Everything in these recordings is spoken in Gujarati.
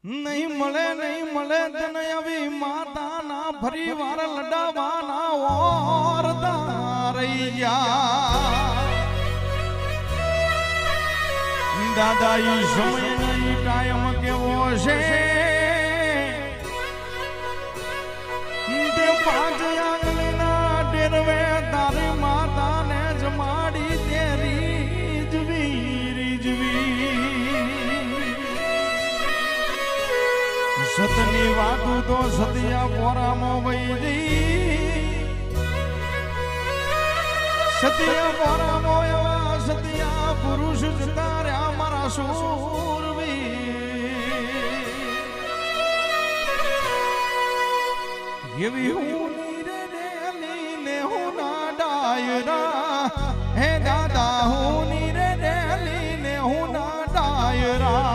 નહીં મળે તને આવી માતાના ફરી વાર લડાવાના ઓરતા રહી ગયા દાદા ઈ સમય નહીં કાયમ કેવો છે તે પાંચ આંગળીના ડેરવે તારી માતાને જમાડી તે રીજવી સતની વાતું તો સતિયા પોરામાં વહી જઈ સતિયા પોરામાં એવા સતિયા પુરુષ જતા રહ્યા મારા શૂરવીર એવી હું નીરે હું ના ડાયરા હે દાદા હું નીરે હું ના ડાયરા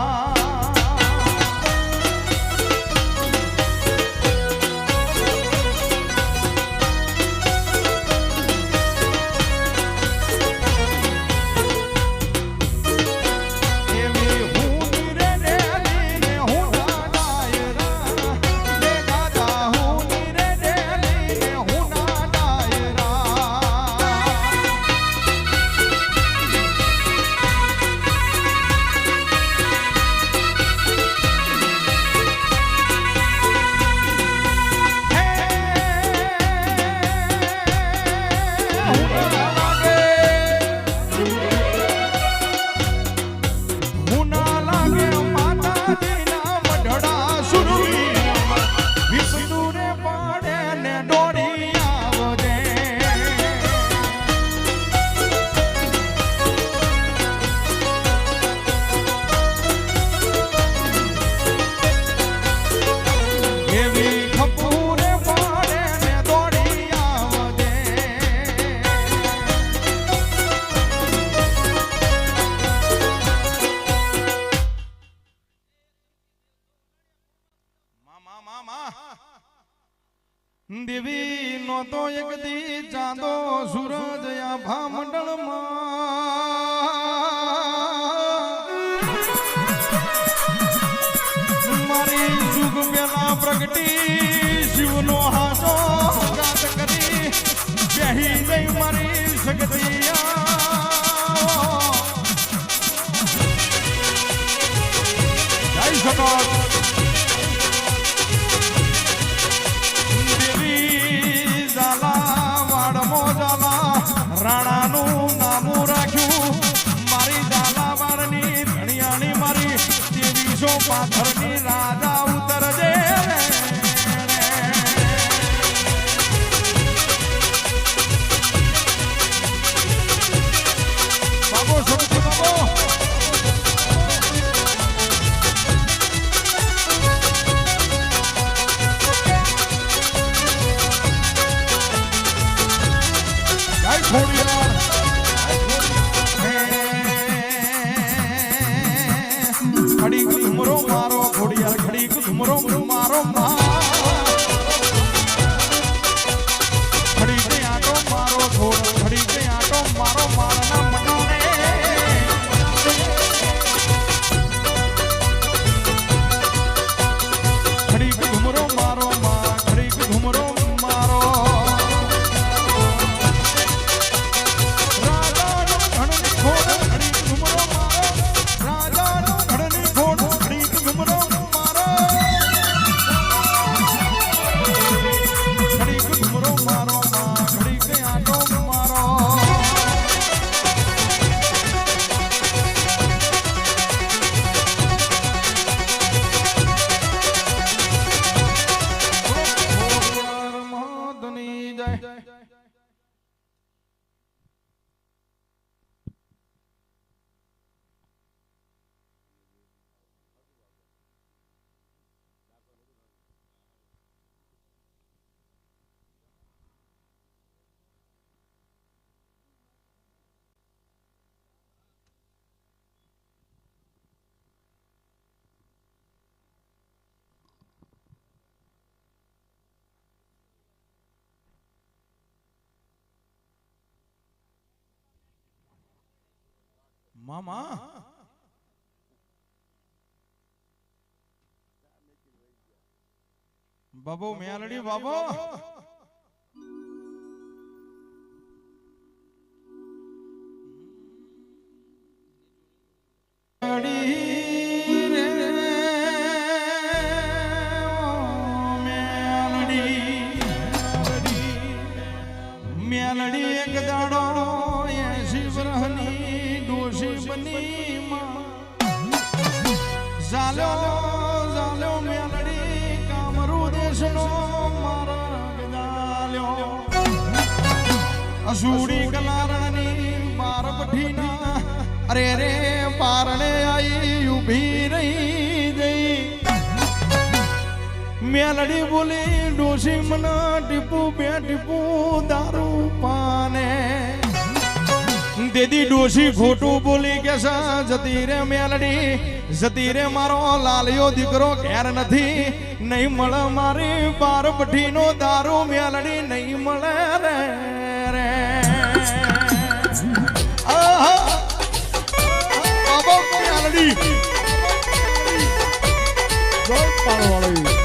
દેવી નો તો એક દી ચાંદો સૂરજ આભા મંડળમાં મારી જુગ પેલા પ્રગટી શિવનો હાથો ગાત કરી બેહી ગઈ મારી સગતિયા જય સતત રાણાનું નામું રાખ્યું મારી ઝાલાવાડની ધણિયાની મારી 2335 રાજા ઉતરજે બાબો સબજી બાબો ખડી ઘુમરો મારો ઘોડિયાર ખડી ઘુમરો મારો ખડી કે આટો મારો ઘોડો ખડી કે આટો મારો મારના મનોને ખડી ઘુમરો મારો ખડી ઘુમરો મારો મામા બાબો મેલડી બાબો મેલડી એક દાડો 80 વર્ષની ડોશી બની ઝાલ્યો મેલડી કામરૂ દેશનો મારા ગજાલ્યો અસુડી કલારણની બાર પઠીના અરે રે પારણે આઈ ઊભી રહી જઈ મેલડી બોલી ડોશી મને ટીપુ બે ટીપુ દારૂ પાને દેદી ડોશી ખોટું બોલી કે જતી રે મેલડી જતી રે મારો લાલિયો દીકરો ઘેર નથી નહીં મળે મારી બાર પઠીનો દારૂ મેલડી નહીં મળે રે રે બાબા મેલડી જોર પાડવાળી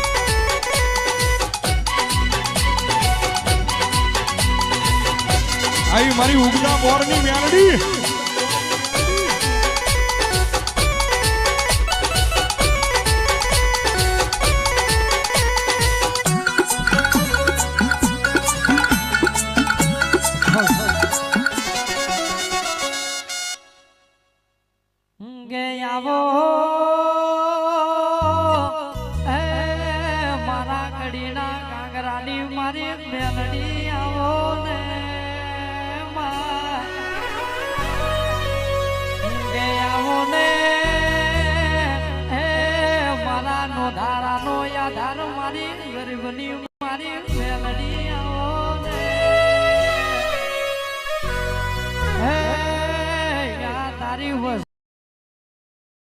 आई मारी उगना बोरनी मेलडी गयावो मारा कड़ीना कांगरानी मारी मेलडी आवो ने ધારાનો યાધાર મારી ગરીબની મારી મેલડી